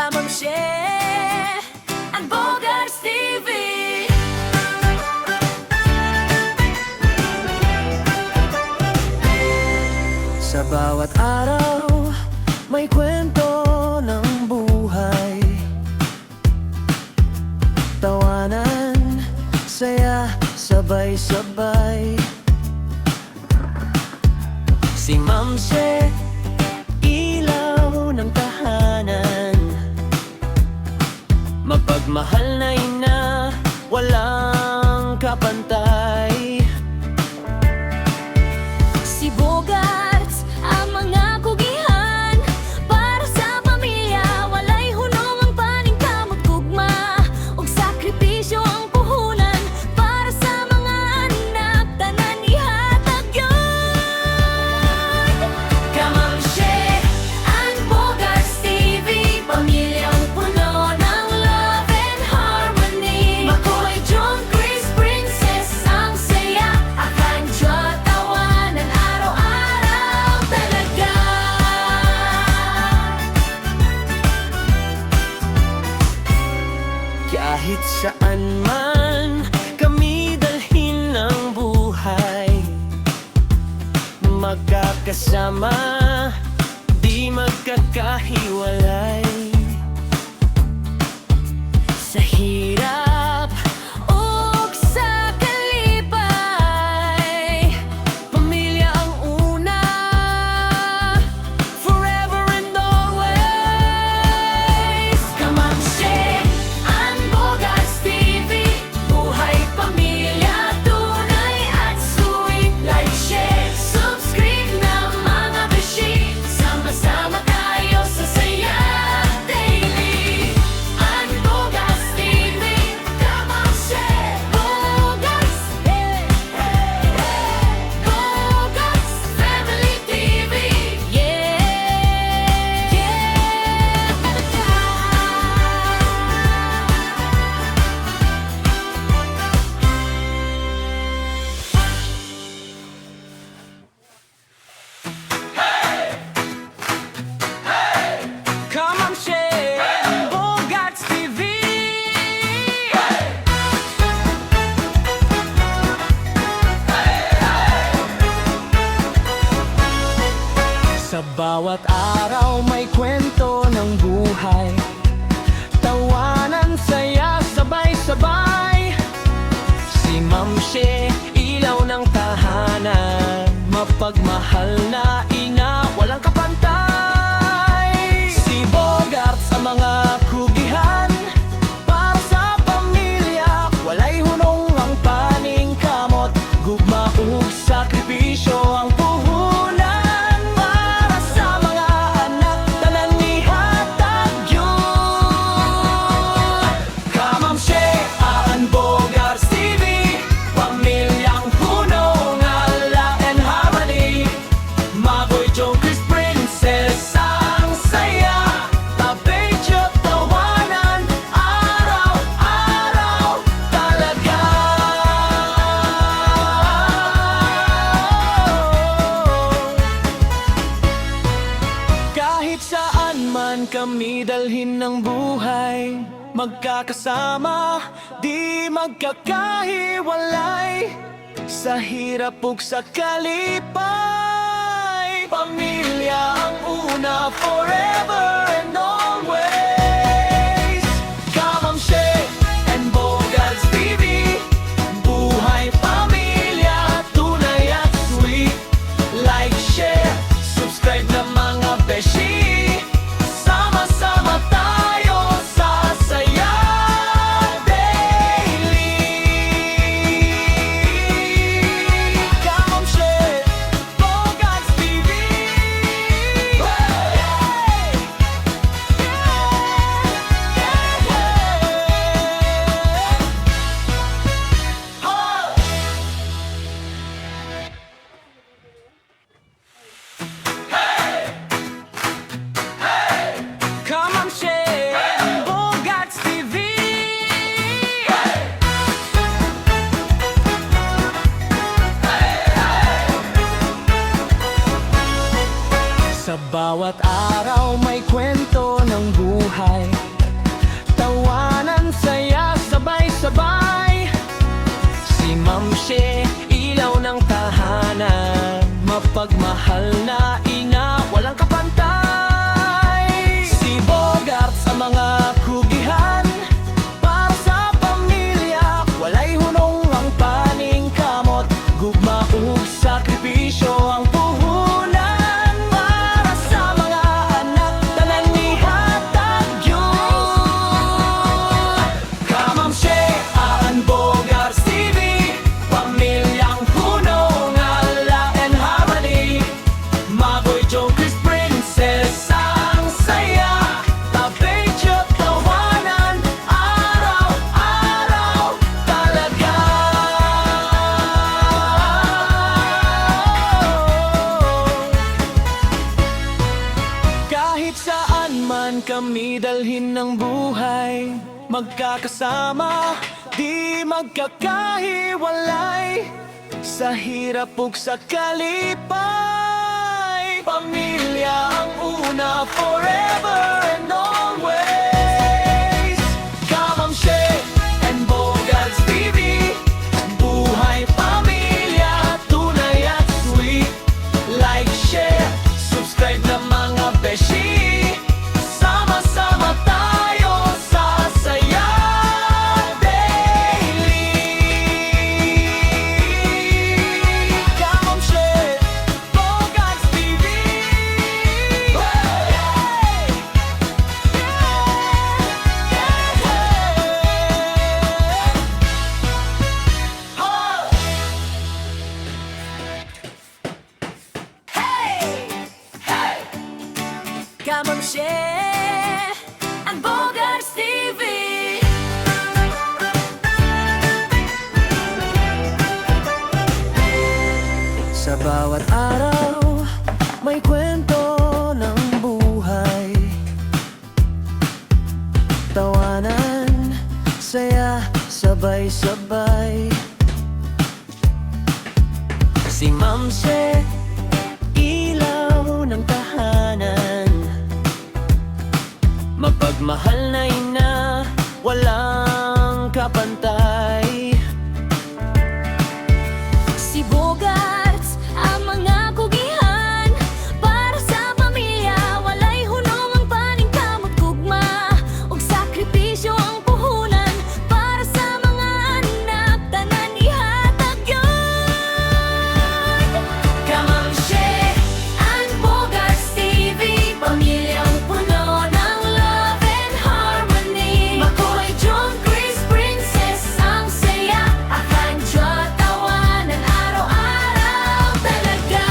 Kamang Share and Bogarts TV. Sa bawat araw, may kwento ng buhay. Tawanan, saya, sabay-sabay. Si Ma'am She, ilaw ng tahanan. Mapagmahal na ina, walang kapantay. Si Bogarts, ang mga kugihan para sa pamilya. Walay hunong ang paningkamot gugma, ug sakripisyo ang puhunan para sa mga anak. Tanan ihatag yun. Kamang Share and Bogarts TV, pamilyang puno ng love and harmony. Makoy, John, Chris, Princess, ang saya. Akan Diyot, tawanan araw-araw talaga. Kahit saan man kami dalhin ng buhay, magkakasama, di magkakahiwalay. Sa hirap ug sa kalipay, pamilya ang una, forever and always. Kamang Share and Bogarts TV, buhay pamilya, tunay at sweet. Like, share, subscribe na mga beshi, sama-sama tayo sa saya daily. And Bogarts TV, Kamang Share, Bogarts, Bogarts Family TV, yeah, Come on, Share and Bogarts TV. Sa bawat araw may kwento ng buhay. Tawanan, saya, sabay-sabay. Si Ma'am She, ilaw ng tahanan. Mapagmahal na ina, walang kapantay. Si Bogarts, ang mga kugihan para sa pamilya. Walay hunong ang paningkamot, gugma ug sakripisyo ang puhunan para sa mga anak. Tanan ihatag yun. Kamang Share and Bogarts TV, pamilyang puno ng love and harmony. Makoy, John, Chris, Princess, ang saya. Tabi, Diyot, tawanan araw-araw talaga. Kahit saan man kami dalhin ng buhay, magkakasama, di magkakahiwalay. Sa hirap ug sa kalipay, pamilya ang una, forever and always. Kamang Share and Bogarts TV, buhay pamilya, tunay at sweet. Like, share, subscribe na mga beshi, sama-sama tayo sa saya daily. Come on, Share, Bogarts TV. bawat araw may kwento ng buhay, tawanan, saya, sabay-sabay. Si Ma'am She, ilaw ng tahanan, mapagmahal na ina, walang kapantay. Si Bogart sa mga kugihan, para sa pamilya, walay hunong ang paning kamot, gugma ug sakripisyo ang puhunan. Para sa mga anak, tanan ihatag yun. Ka-Ma'am She, Aan Bogarts TV, pamilyang hunong ala and harmony. Makoy Joe, Chris Princess, ang saya, tabay tawanan, araw-araw talaga. Kahit saan man kami dalhin ng buhay, magkakasama, di magkakahiwalay. Sa hirap ug sa kalipay, pamilya ang una, forever and always. Ka-Ma'am She and Bogarts TV, buhay pamilya, tunay at sweet. Like, share, subscribe na mga beshi, sama-sama tayo sa saya daily. Ka-Ma'am She, Bogarts TV. Ka-Ma'am She, ang Bogarts TV. Sa bawat araw, may kwento ng buhay, tawanan, saya, sabay-sabay. Si Ma'am She, ilaw ng tahanan, mapagmahal na ina, walang kapantay. Si Bogarts, ang mga kugihan, para sa pamilya, walay hunong ang paning kamot, gugma ug sakripisyo ang puhunan. Para sa mga anak, tanan ihatag yun. Ka-Ma'am She, ang Bogarts TV, pamilyang puno ng love and harmony. Makoy John, Chris Princess, ang saya, akan Diyo tawanan, araw-araw talaga.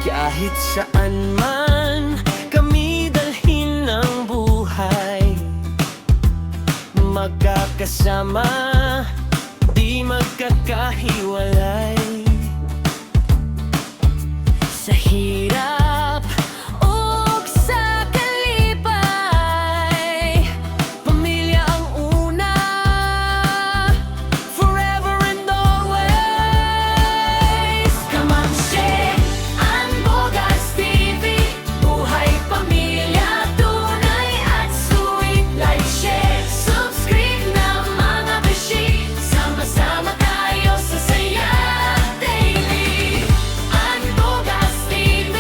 Kahit saan man kami dalhin ng buhay, magkakasama, di magkakahiwalay. Sa hirap ug sa kalipay, pamilya ang una, forever and always. Ka-Ma'am She, ang Bogarts TV, buhay pamilya, tunay at sweet. Like, share, subscribe na mga beshi, sama-sama tayo sa saya daily. Ang Bogarts TV,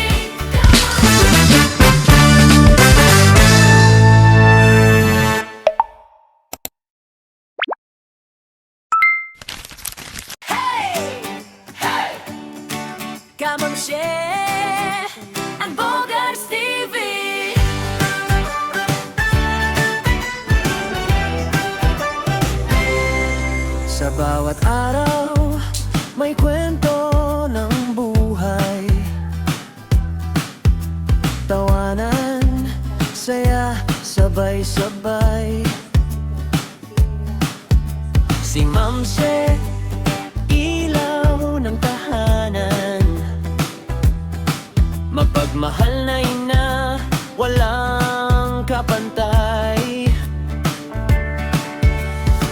Ka-Ma'am She, ang Bogarts TV. Sa bawat araw, may kwento ng buhay, tawanan, saya, sabay-sabay. Si Ma'am She, ilaw ng tahanan, mapagmahal na ina, walang kapantay.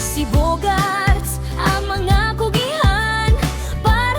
Si Bogarts, ang mga kugihan, para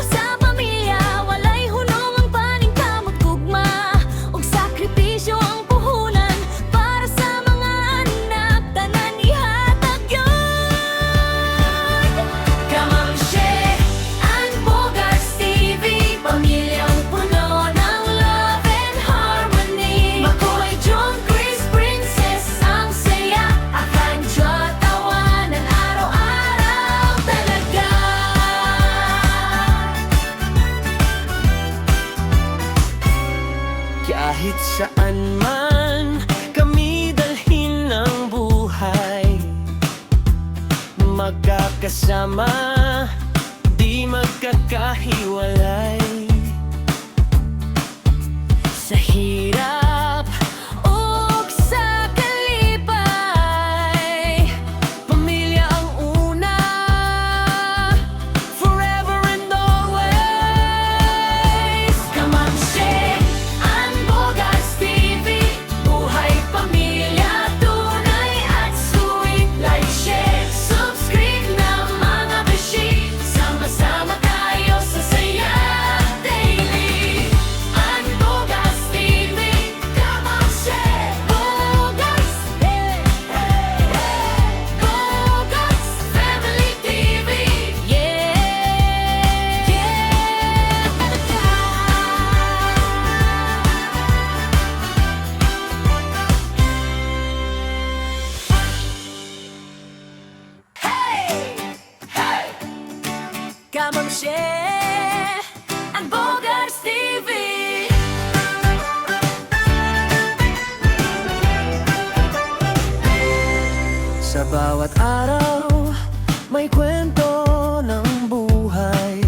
Kahit saan man kami dalhin ng buhay, magkakasama, di magkakahiwalay. Sa hirap o sa kalipay, pamilya ang una, forever and always. Kamamshe, Anbogas TV, buhay pamilya, tunay at sweet. Like, share, subscribe na mga beshi, sama-sama tayo sa saya daily. Anbogas TV, Kamamshe, Bogas, Bogas Family TV, Kamamshe, Anbogas TV. Sa bawat araw, may kwento ng buhay,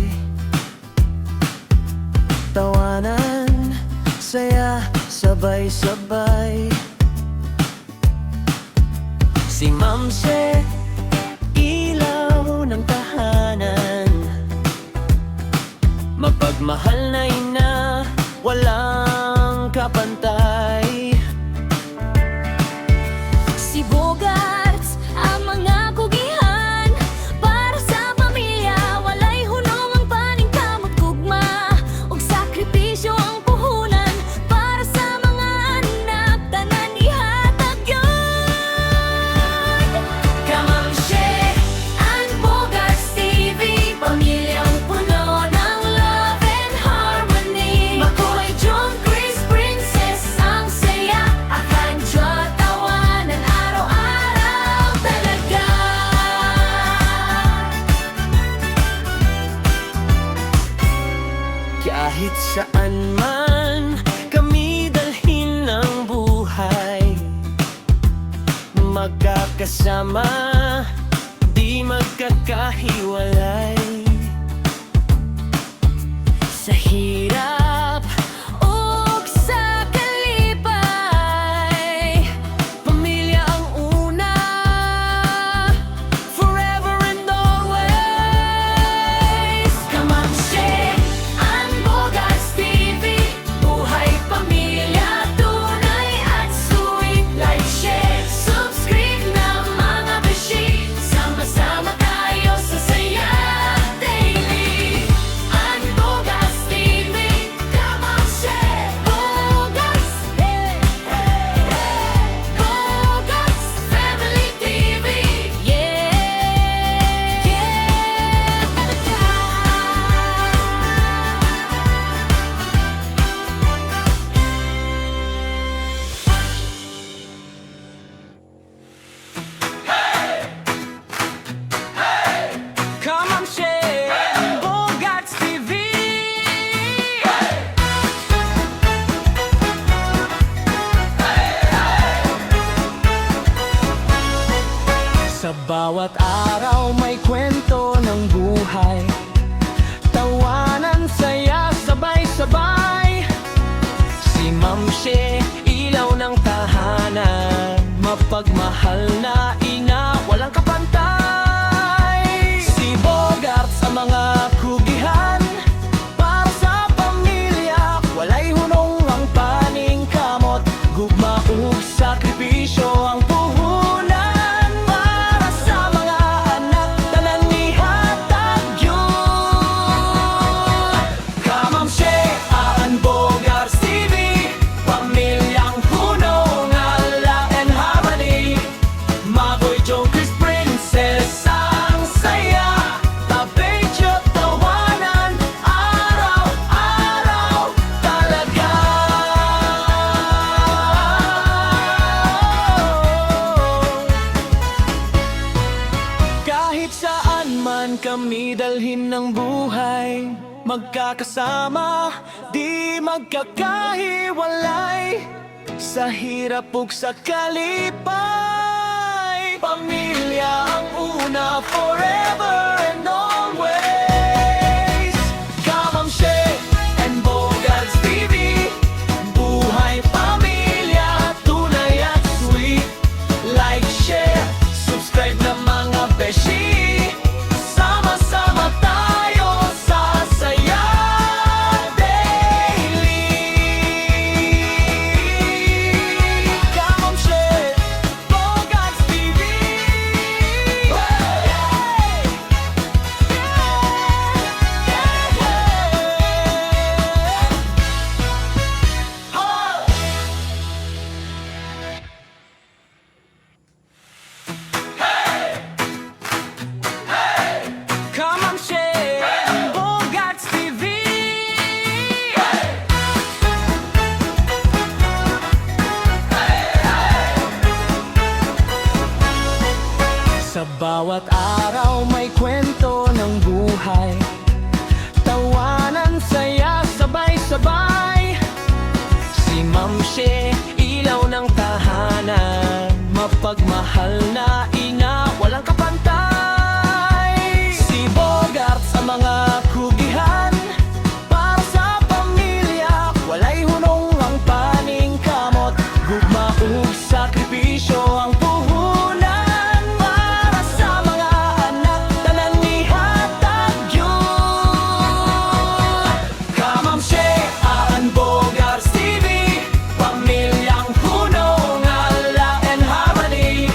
tawanan, saya, sabay-sabay. Si Mamse, ilaw ng tahanan, mapagmahal na ina, walang kapantay. Si Bogarts, ang mga kugihan, para sa pamilya, walay hunong ang paningkamot gugma, ug sakripisyo ang puhunan, para sa mga anak, tanan ihatag yun. Kamamshe, Anbogas TV, pamilyang puno ng love and harmony. Makoy, John, Chris, Princess, ang saya, Akanjo, tawanan, araw-araw talaga. Kahit saan man kami dalhin ng buhay, magkakasama, di magkakahiwalay. Sa hirap o sa kalipay, pamilya ang una, forever and always. Kamamshe, Anbogas TV, buhay pamilya, tunay at sweet. Like, share, subscribe na mga beshi, sama-sama tayo sa saya daily. Anbogas TV, Kamamshe, Bogas, Bogas Family TV, Kamamshe, Bogarts TV. Sa bawat araw may kwento ng buhay, tawanan, saya, sabay-sabay. Si Mamshe, ilaw ng tahanan, mapagmahal na ina, walang kapantay. Si Bogarts, ang mga kugihan, para sa pamilya, walay hunong ang paningkamot, gugma ug sakripisyo ang puhunan, para sa mga anak, tanan ihatag yun. Kamamshe, Anbogas TV, pamilyang puno ng ala and harmony. magkakasama, di magkakahiwalay. Sa hirap ug sa kalipay, pamilya ang una, forever and always. Kamam Shea and Bogarts TV, buhay pamilya, tunay at sweet. Like, share, subscribe na mga beshi. Sama-sama tayo sa saya daily. Kamam Shea, Bogarts TV. Kamam Shea and Bogarts TV. Sa bawat araw may kwento ng buhay, tawanan, saya, sabay-sabay. Si Ma'am Shea, ilaw ng tahanan, mapagmahal na ina, walang kapantay. Si Bogart sa mga kugihan, para sa pamilya, walay hunong ang paning kamot. Gugma ug sakripisyo ang puhunan, para sa mga anak, tanan nihatag yun. Kamam Shea and Bogarts TV, pamilyang puno ng love and harmony.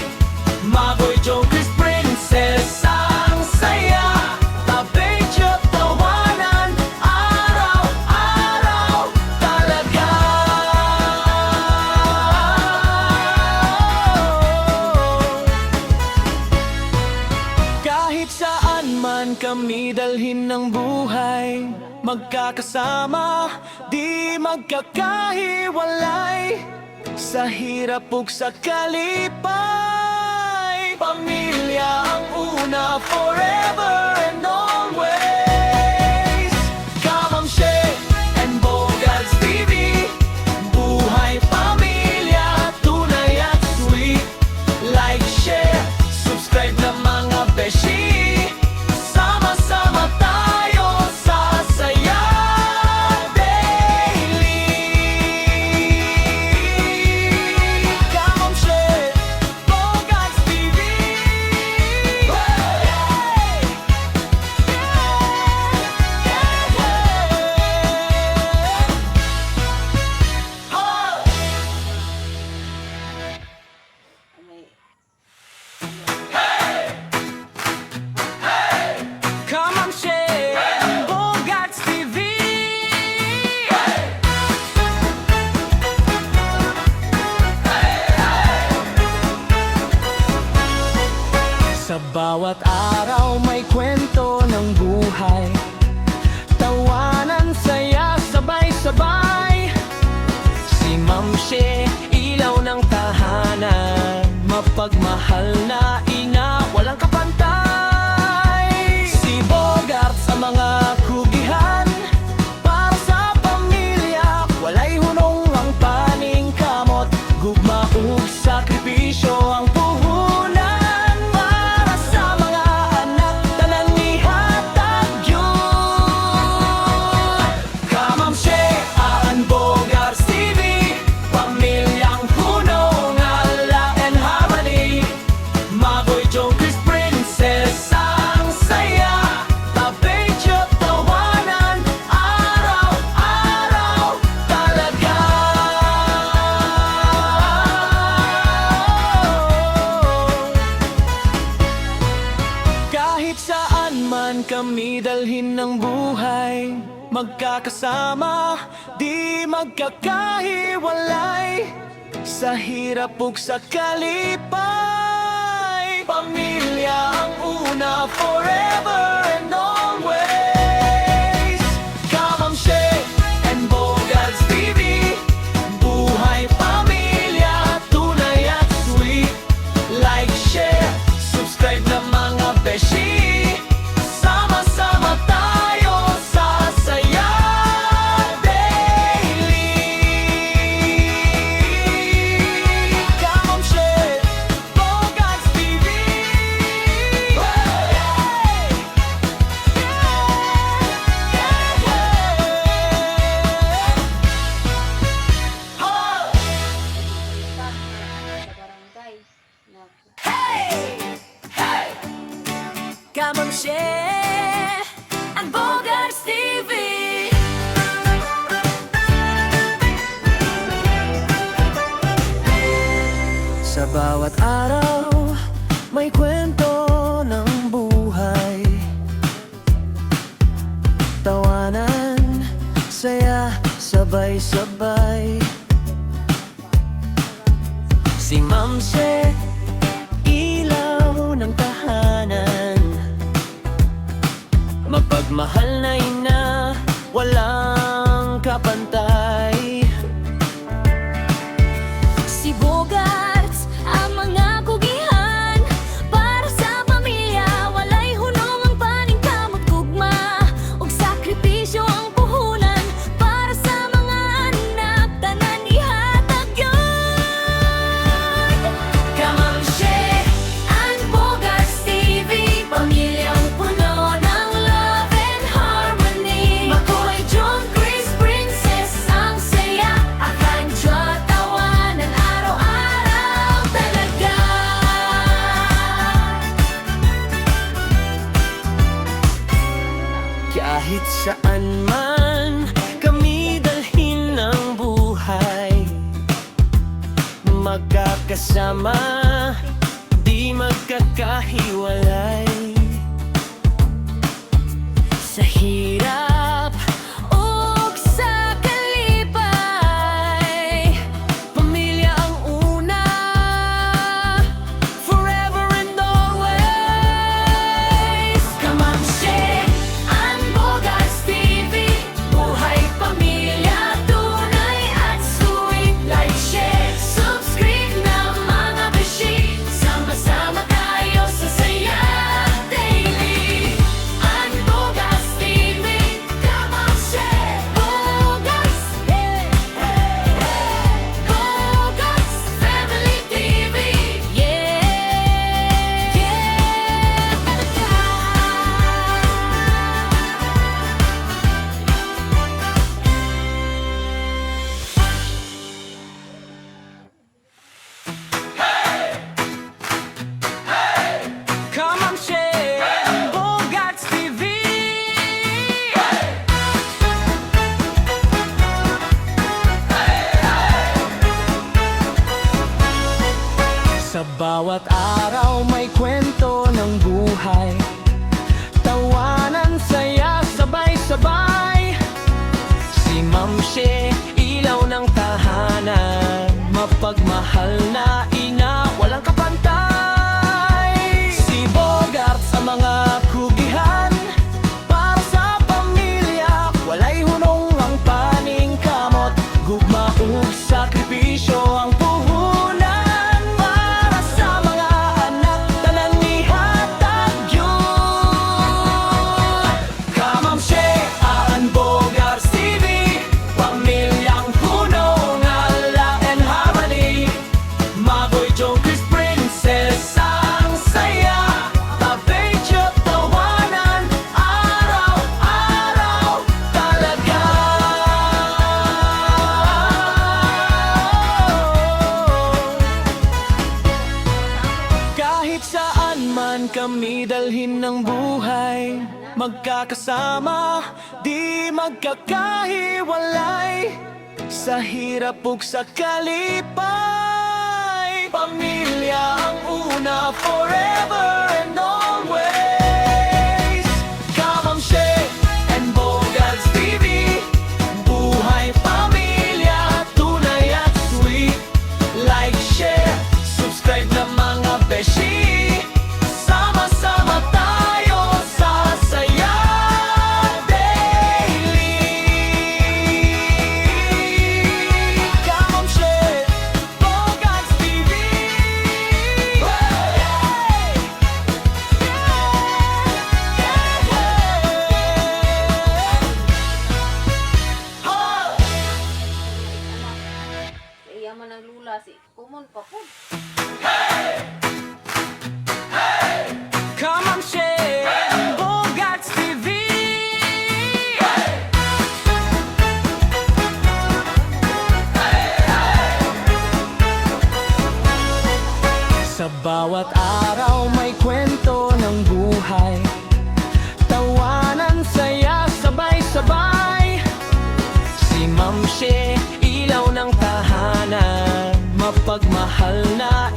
Maboy Joe, Chris Princess, ang saya, tabedyo tawanan, araw-araw talaga. Kahit saan man kami dalhin ng buhay, magkakasama, di magkakahiwalay. Sa hirap ug sa kalipay, pamilya ang una, forever and always. Kamam Shea and Bogarts TV, buhay pamilya, tunay at sweet. Like, share, subscribe na mga beshi. Sama-sama tayo sa saya daily. Kamam Shea, Bogarts TV. Kamam Shea and Bogarts TV. Sa bawat araw may kwento ng buhay, tawanan, saya, sabay-sabay. Si Ma'am Shea, ilaw ng tahanan, mapagmahal na ina, walang kapantay. Si Bogart sa mga kugihan, para sa pamilya, walay hunong ang paning kamot. Gugma ug sakripisyo ang puhunan, para sa mga anak, tanan nihatag yun. Kamam Shea and Bogarts TV, pamilyang puno ng love and harmony. Maboy Joe, Chris Princess, ang saya, tabedyo tawanan, araw-araw talaga. Kahit saan man kami dalhin ng buhay, magkakasama, di magkakahiwalay. Sa hirap ug sa kalipay, pamilya ang una, forever and always. Kamam Shea and Bogarts TV, buhay pamilya, tunay at sweet. Like, share, subscribe na mga beshi. Sama-sama tayo sa bawat araw may kwento ng buhay, tawanan, saya, sabay-sabay. Si Ma'am She, ilaw ng tahanan, mapagmahal na ina, walang kapantay. Si Bogarts, ang mga kugihan, para sa pamilya, walay hunong ang paningkamot gugma, ug sakripisyo ang puhunan, para sa mga anak, tanan ihatag yun. Kamam She, ang Bogarts TV, pamilyang puno ng love and harmony. Makoy, John, Chris, Princess, ang saya, akan Diyo tawanan araw-araw talaga. Kahit saan man kami dalhin ng buhay, magkakasama, di magkakahiwalay. Sa hirap o sa kalipay, pamilya ang una, forever and always. Kamam She, ang Bogarts TV, buhay pamilya, tunay at sweet. Like, share, subscribe na mga beshi, sama-sama tayo sa saya daily. Ang Bogarts TV, Kamam She, Bogarts, Bogarts Family TV, Kamam She, Bogarts TV. Sa bawat araw may kwento ng buhay, tawanan, saya, sabay-sabay. Si Ma'am She, ilaw ng tahanan, mapagmahal na ina, walang kapantay. Si Bogarts, ang mga kugihan, para sa pamilya, walay hunong ang paningkamot, gugma ug sakripisyo ang puhunan, para sa mga anak, tanan ihatag yun. Kamam She, ang Bogarts TV, pamilyang puno ng love and harmony. Makoy, John, Chris, Princess, ang saya, tabi Diyo tawanan araw-araw talaga. Kahit saan man kami dalhin ng buhay, magkakasama, di magkakahiwalay. Sa hirap ug sa kalipay, pamilya ang una, forever and always. Kamam She and Bogarts TV, buhay pamilya, tunay at sweet. Like, share, subscribe na mga beshi, sama-sama tayo sa saya daily. Kamam She, Bogarts TV. Iya man ang lula si kumon pa po. Kamam She, Bogarts TV. Sa bawat araw may kwento ng buhay, tawanan, saya, sabay-sabay. Si Ma'am She, ilaw ng tahanan, mapagmahal na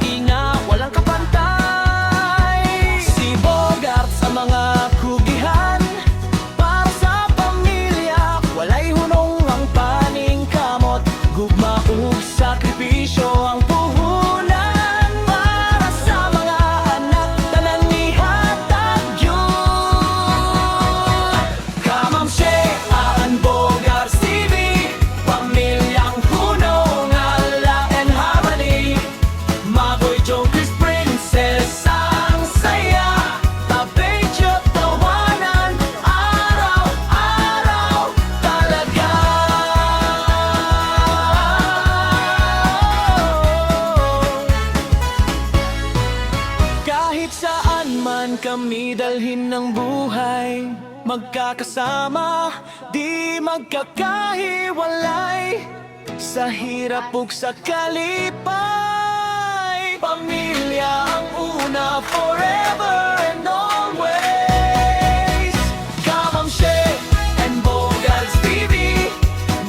kami dalhin ng buhay, magkakasama, di magkakahiwalay. Sa hirap ug sa kalipay, pamilya ang una, forever and always. Kamamshe and Bogarts TV,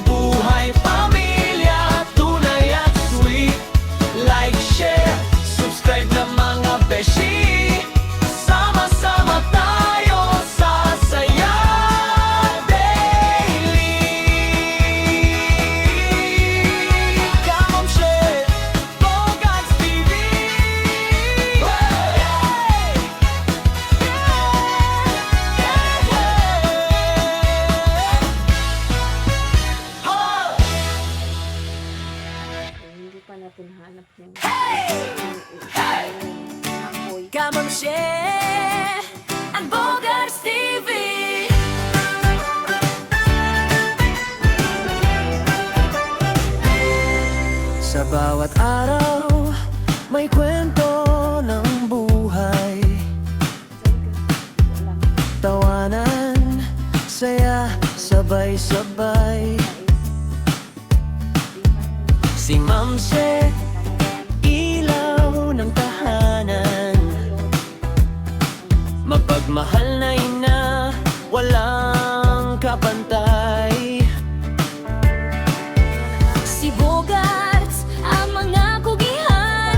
buhay pamilya, tunay at sweet. Like, share, subscribe na mga beshi. Sama-sama tayo sa saya daily. Kamamshe, Bogarts TV. Hindi pa natin hanap yung apoy. Kamamshe and Bogarts TV. Sa bawat araw, may kwento ng buhay. Tawanan, saya, sabay-sabay. Si Mamse, ilaw ng tahanan. Mapagmahal na ina, walang kapantay. Si Bogarts, ang mga kugihan.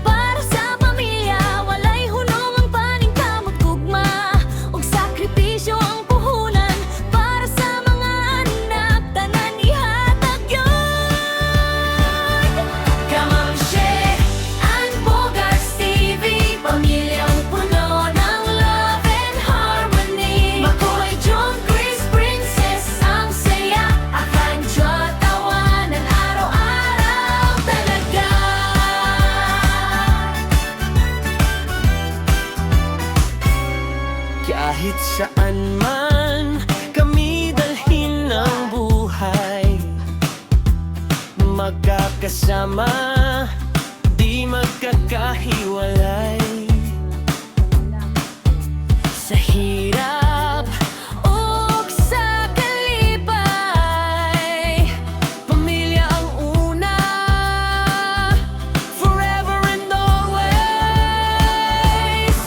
Para sa pamilya, walay hunong ang paningkamot gugma. Ug sakripisyo ang puhunan. Para sa mga anak, tanan ihatag yun. Kamamshe and Bogarts TV, pamilyang puno ng love and harmony. Makoy, John, Chris, Princess, ang saya. Akanjo, tawanan, araw-araw talaga. Kahit saan man kami dalhin ng buhay, magkakasama, di magkakahiwalay. Sa hirap Ug sa kalipay, pamilya ang una, forever and always.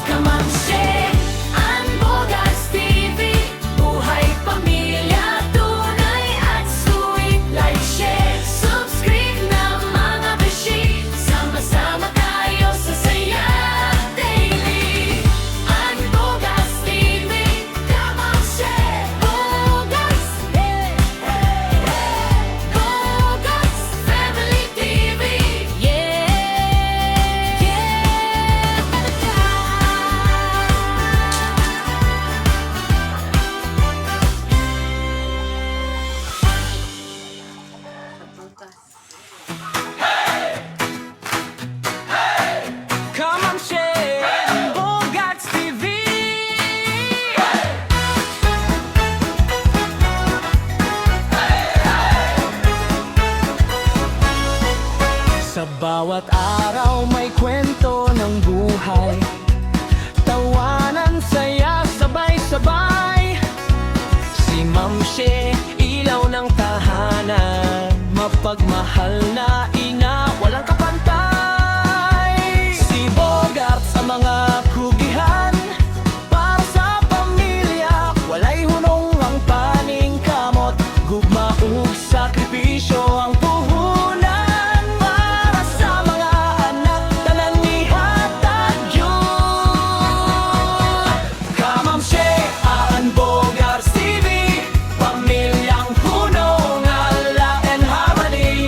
Kamamshe and Bogarts TV, buhay pamilya, tunay at sweet. Like, share, subscribe na mga beshi. Sama-sama tayo sa saya daily. And Bogarts TV, Kamamshe, Bogarts, Bogarts Family TV. Yeah, Bukas. Kamamshe and Bogarts TV. Sa bawat araw may kwento ng buhay, tawanan, saya, sabay-sabay. Si Mamshe, ilaw ng tahanan, mapagmahal na ina, walang kapantay. Si Bogarts, ang mga kugihan. Para sa pamilya, walay hunong ang paningkamot. Gugma ug sakripisyo ang puhunan. Para sa mga anak, tanan ihatag yun. Kamamshe and Bogarts TV, pamilyang puno ng love and harmony.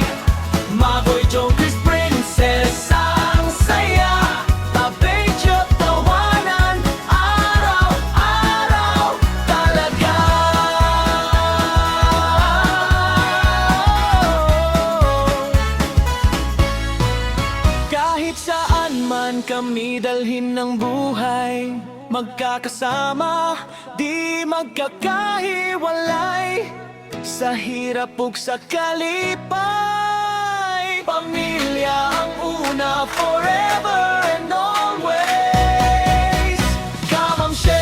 Magoy, Joe, Chris, Princess, ang saya. Tabedyo, tawanan, araw-araw talaga. Kahit saan man kami dalhin ng buhay, magkakasama, di magkakahiwalay. Sa hirap ug sa kalipay, pamilya ang una, forever and always. Kamamshe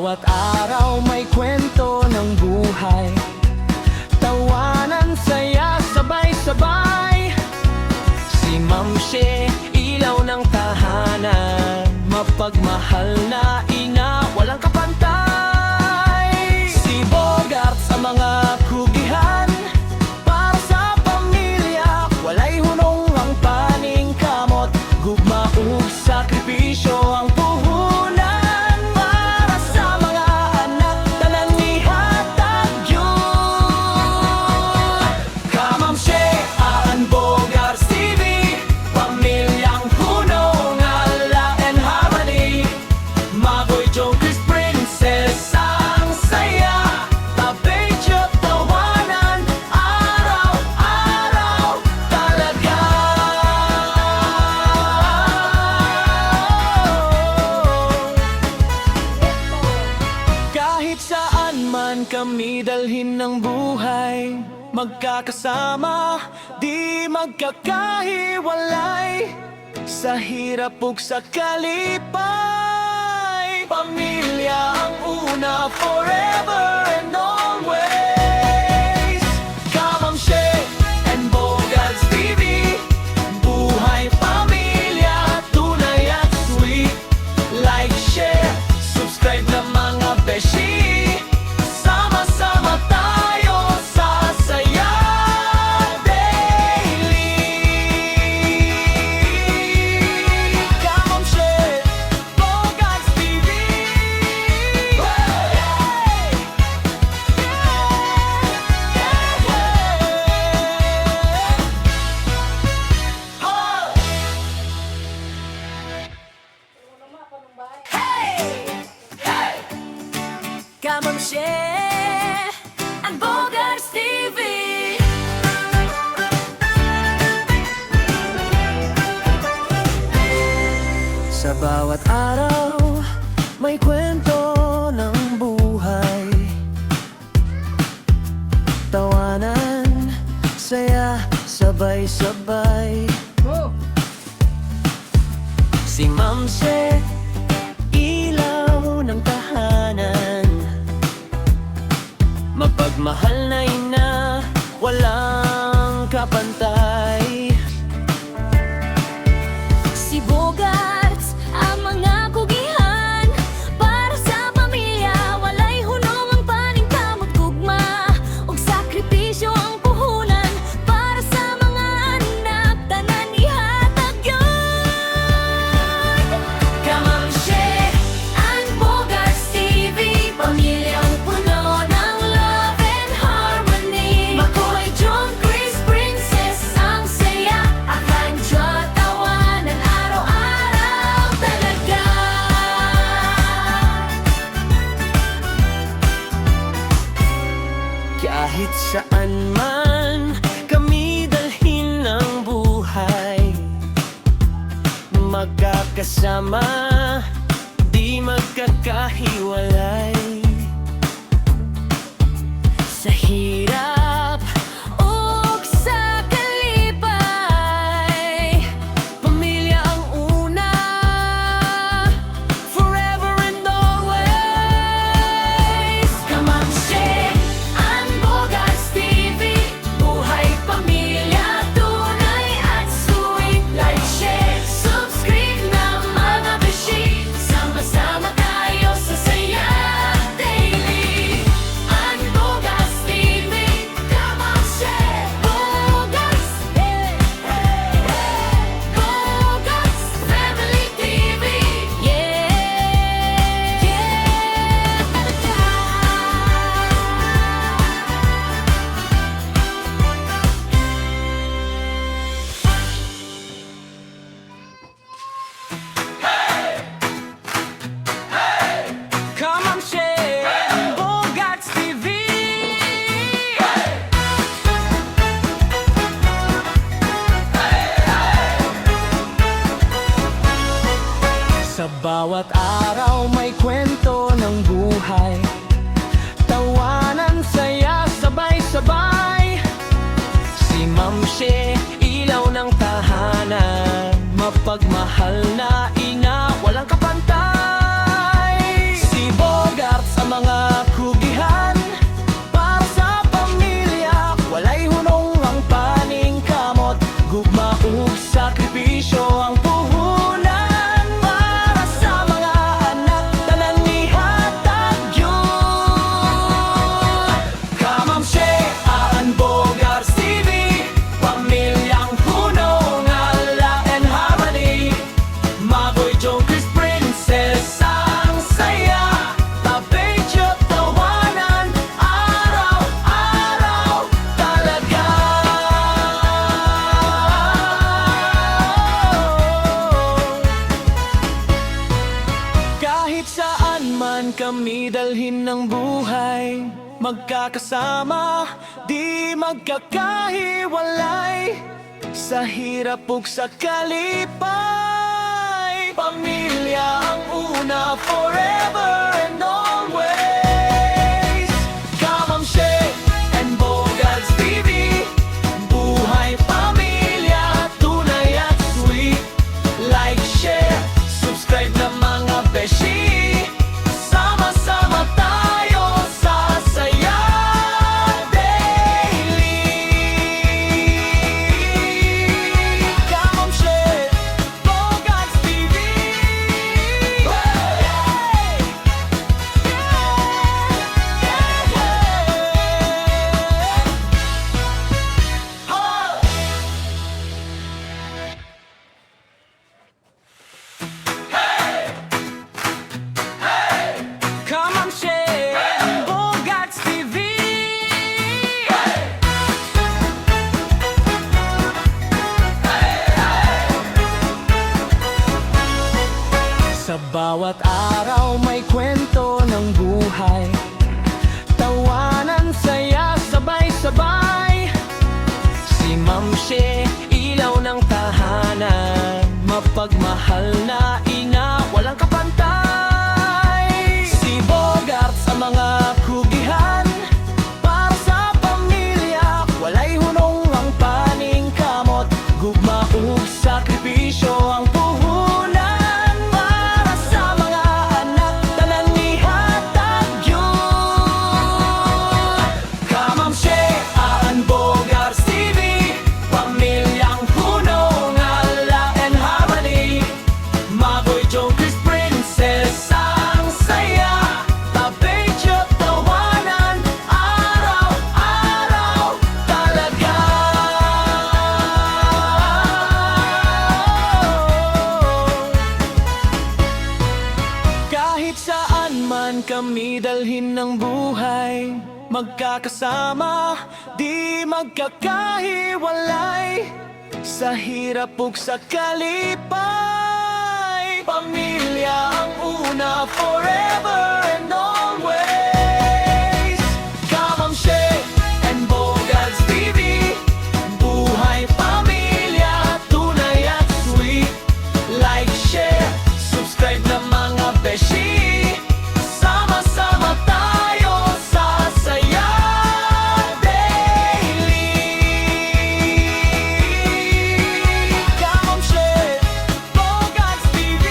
bawat araw may kwento ng buhay, tawanan, saya, sabay-sabay. Si Ma'am She, ilaw ng tahanan, mapagmahal na ina, walang kapantay. Si Bogart sa mga kugihan, para sa pamilya, walay hunong ang paning kamot, gugma ug sakripisyo ang puhunan. Para sa mga anak, tanan ihatag yun. Ka-Ma'am She, Aan Bogart TV, pamilyang puno nga love and harmony. Maboy Joe, Chris Princess, ang saya, tabejo, tawanan, araw-araw talaga. Kahit saan man kami dalhin ng buhay, magkakasama, di magkakahiwalay. Sa hirap ug sa kalipay, pamilya ang una, forever and always. Ka-Ma'am She and Bogarts TV, buhay pamilya, tunay at sweet. Like, share, subscribe na mga beshi, sama-sama tayo sa saya daily. Ka-Ma'am She, Bogarts TV. Ka-Ma'am She and Bogarts TV. Sa bawat araw, may kwento ng buhay, tawanan, saya, sabay-sabay. Si Ma'am She, ilaw ng tahanan, mapagmahal na ina, walang kapantay. Si Bogarts, ang mga kugihan, para sa pamilya, walay hunong ang paning kamot, gugma ug sakripisyo ang puhunan. Para sa mga anak, tanan ihatag yun. Ka-Ma'am She and Bogarts TV, pamilyang puno ng love and harmony. Makoy, John, Chris, Princess, ang saya, akang Diyot, tawanan, araw-araw talaga. Kahit saan man kami dalhin ng buhay, magkakasama, di magkakahiwalay. Sa hirap ug sa kalipay, pamilya ang una, forever and always. Ka-Ma'am She and Bogarts TV, buhay pamilya, tunay at sweet. Like, share, subscribe na mga beshi, sama-sama tayo sa saya daily. And Bogarts TV, Ka-Ma'am She, Bogarts, Bogarts Family TV. Ka-Ma'am She and Bogarts TV. Sa bawat araw may kwento ng buhay, tawanan, saya, sabay-sabay. Si Ma'am She, ilaw ng tahanan, mapagmahal na ina, walang kapantay. Si Bogart kami dalhin ng buhay, magkakasama, di magkakahiwalay, sa hirap ug sa kalipay. Pamilya ang una, forever and always. Kamamshe and Bogarts TV, buhay pamilya, tunay at sweet. Like, share, subscribe na mga beshi. Sama-sama tayo sa saya daily. Kamamshe, Bogarts TV. Kamamshe and Bogarts TV. Sa bawat araw may kwento ng buhay, tawanan, saya, sabay-sabay. Si Mamshe, ilaw ng tahanan, mapagmahal na ina, walang kapantay. Si Bogart sa mga kugihan, para sa pamilya, walay hunong ang paning kamot, gugma ug sakripisyo ang puhunan. Para sa mga anak, tanan ihatag yun. Kamamshe and Bogarts TV, pamilyang hunong ala and harmony. Maboy Joe, Chris Princess, ang saya, tabedyo, tawanan, araw-araw talaga. Kahit saan man kami dalhin ng buhay, magkakasama, di magkakahiwalay, sa hirap ug sa kalipay. Pamilya ang una, forever and always. Kamamshe and Bogarts TV, buhay pamilya, tunay at sweet. Like, share, subscribe na mga beshi. Sama-sama tayo sa saya daily. Kamamshe, Bogarts TV.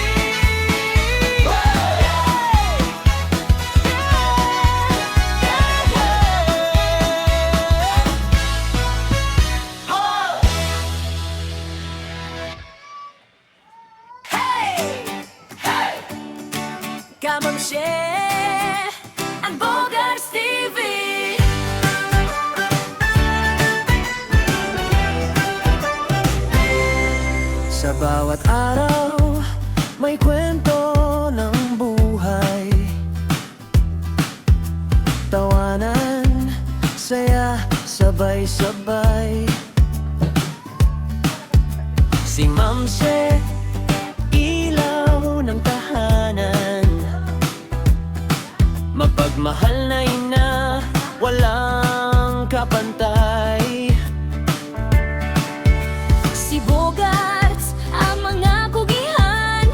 Kamamshe and Bogarts TV. Sa bawat araw, may kwento ng buhay, tawanan, saya, sabay-sabay. Si Mamshe, ilaw ng tahanan, mapagmahal na ina, walang kapantay. Si Bogarts, ang mga kugihan,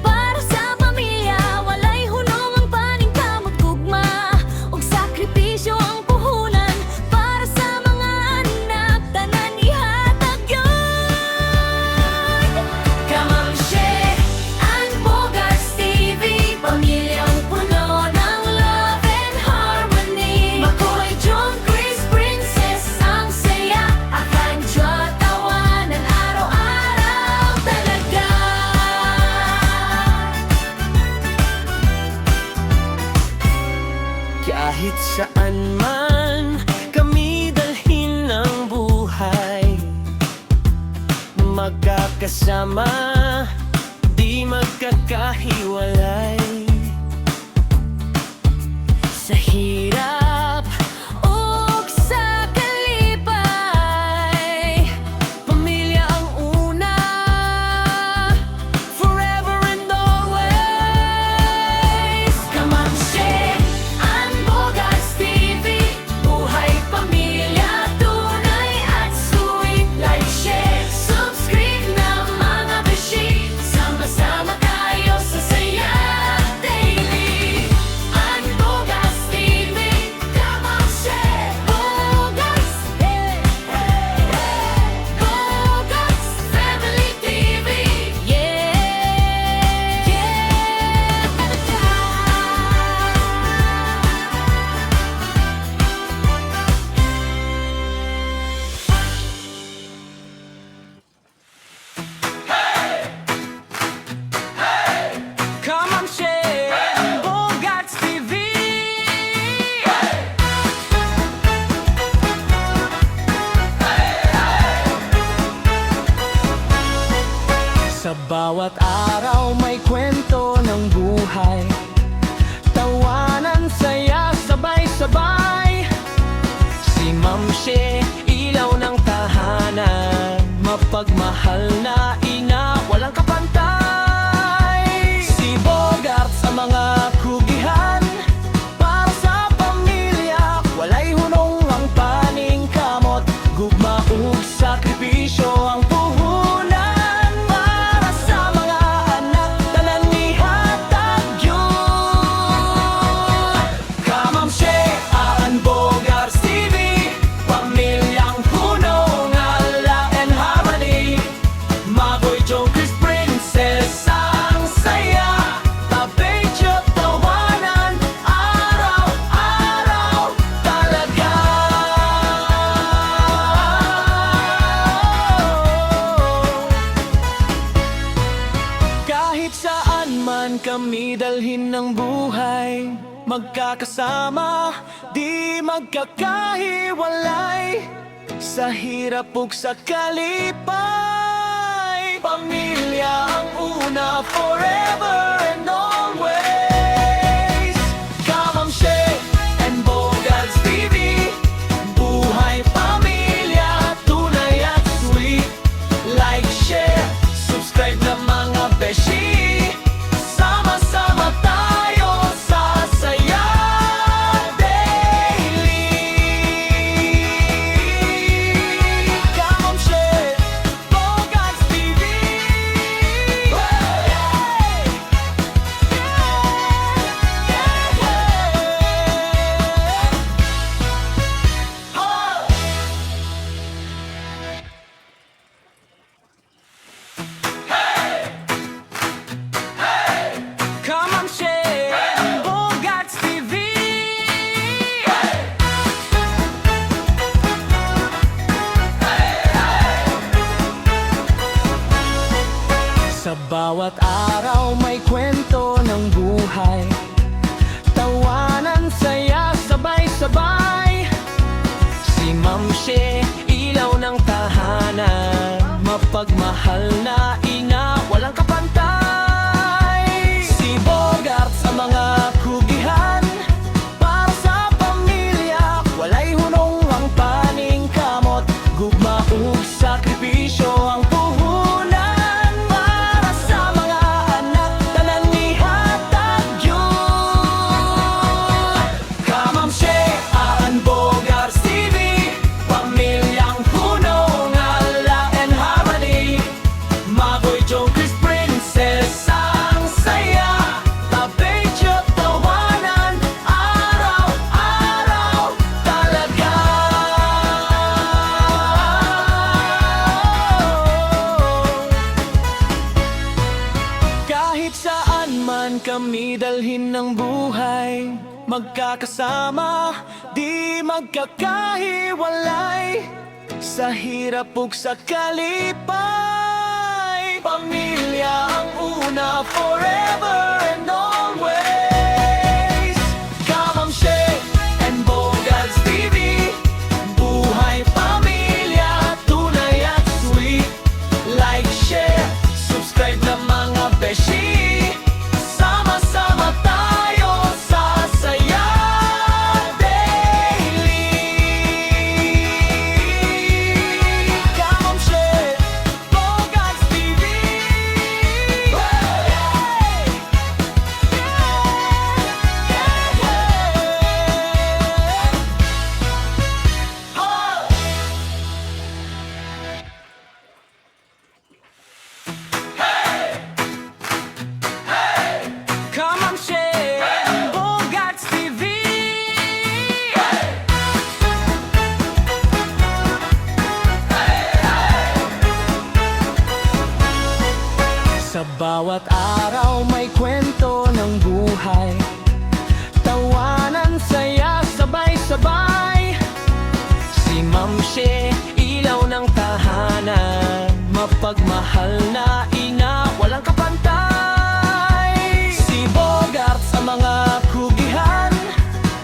para sa pamilya, walay hunong ang paning kamot, gugma ug sakripisyo ang puhunan. Para sa mga anak, tanan ihatag yun. Kamamshe and Bogarts TV, pamilyang puno ng love and harmony. Makoy, John, Chris, Princess, ang saya, akantyo, tawanan, araw-araw talaga. Kahit saan man kami dalhin ng buhay, magkakasama, di magkakahiwalay, sa hirap ug sa kalipay. Pamilya ang una, forever and always. Kamamshe bawat araw may kwento ng buhay, tawanan, saya, sabay-sabay. Si Ma'am She, ilaw ng tahanan, mapagmahal na ina, walang kapantay. Si Bogart sa mga kugihan, para sa pamilya, walay hunong ang paning kamot. Gugma ug sakripisyo ang puhunan, para sa mga anak, tanan nihatag yun. Ka Ma'am She, Aan Bogart TV, pamilyang puno nga love and harmony. Maboy Joe, Chris Princess, ang saya, tabay-tiyot, tawanan, araw-araw talaga. Kahit saan man kami dalhin ng buhay, magkakasama, di magkakahiwalay. Sa hirap ug sa kalipay, pamilya ang una, forever and always. Ka Ma'am She and Bogarts TV, buhay pamilya, tunay at sweet. Like, share, subscribe na mga beshi, sama-sama tayo sa saya daily. Ka Ma'am She, Bogarts TV. Ka Ma'am She, Bogarts TV. Sa bawat araw may kwento ng buhay, tawanan, saya, sabay-sabay. Si Ma'am She, ilaw ng tahanan, mapagmahal na ina, walang kapantay. Si Bogart sa mga kugihan, para sa pamilya, walay hunong ang paning kamot. Gugma ug sakripisyo ang puhunan, para sa mga anak, tanan nihatag yun. Ka Ma'am She, Aan Bogarts TV, pamilyang puno nga love and harmony. Maboy Joe, Chris Princess, ang saya, tabay-tiyot, tawanan, araw-araw talaga. Kahit saan man kami dalhin ng buhay, magkakasama, di magkakahiwalay. Sa hirap ug sa kalipay, pamilya ang una, forever and always. Ka Ma'am She and Bogarts TV, buhay pamilya, tunay at sweet. Like, share, subscribe na mga beshi, sama-sama tayo sa saya daily. Ka Ma'am She, Bogarts TV. Ka Ma'am She, Bogarts TV. Sa bawat araw may kwento ng buhay, tawanan, saya, sabay-sabay. Si Ma'am She, ilaw ng tahanan, mapagmahal na ina, walang kapantay. Si Bogart sa mga kugihan,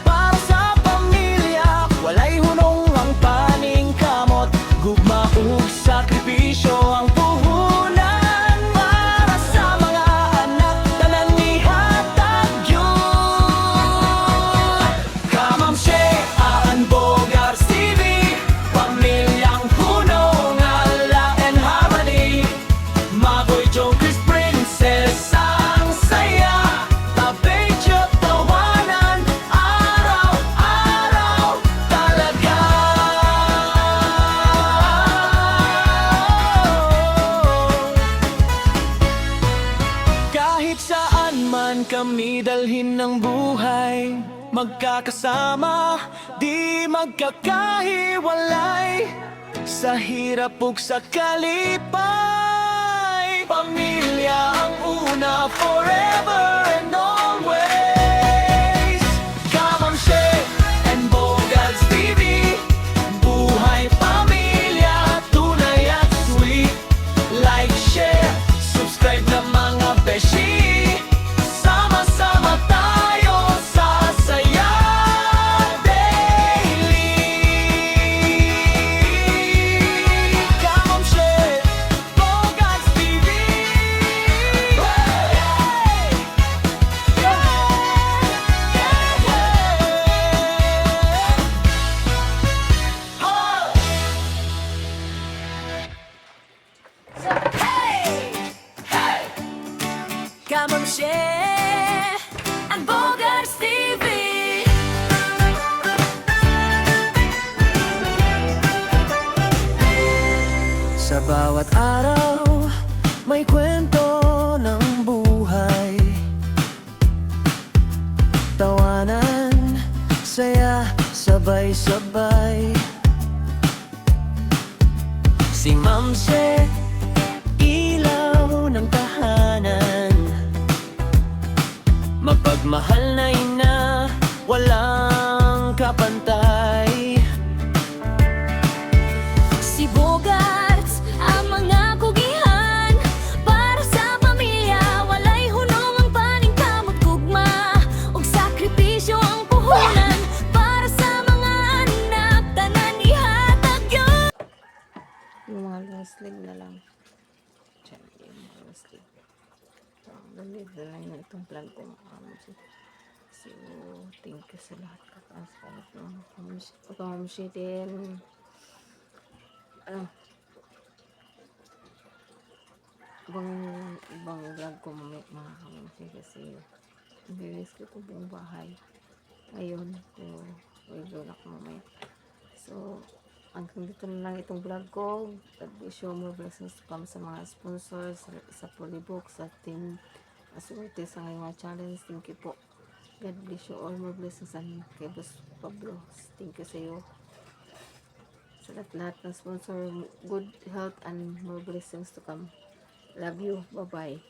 para sa pamilya, walay hunong ang paning kamot. Gugma ug sakripisyo ang puhunan, para Kahit saan man kami dalhin ng buhay, magkakasama, di magkakahiwalay. Sa hirap ug sa kalipay, pamilya ang una, forever and always. Kamamshe and Bogarts TV, buhay pamilya, tunay at sweet. Like, share, subscribe na mga beshi. Sama-sama tayo sa saya daily. Kamamshe, Bogarts TV. Kamamshe and Bogarts TV. Sa bawat araw, may kwento ng buhay. Tawanan, saya, sabay-sabay. Si Mamse, ilaw ng tahanan. Mapagmahal na ina, walang kapantay. Si Bogarts, ang mga kugihan. Para sa pamilya, walay hunong ang paningkamot gugma. Og sakripisyo ang puhunan. Para sa mga anak, tanan ihatag yun. Yung mga long sleeve na lang. Diyan, yung mga long sleeve. Galit na lang yung itong plan ko. So, thank you sa lahat. Kamamshe din. Ibang vlog ko mga kamamshe kasi nag-release ko ito buong bahay. Ayun, doon ako mamaya. So, hanggang dito na lang itong vlog ko. God bless you, more blessings to come sa mga sponsors, sa Polybook, sa team Aswerte sa ngayong mga challenge. Thank you po. God bless you all, more blessings, and kay Boss Pablo. Thank you sa iyo. Sa lahat ng sponsor, good health and more blessings to come. Love you. Bye-bye.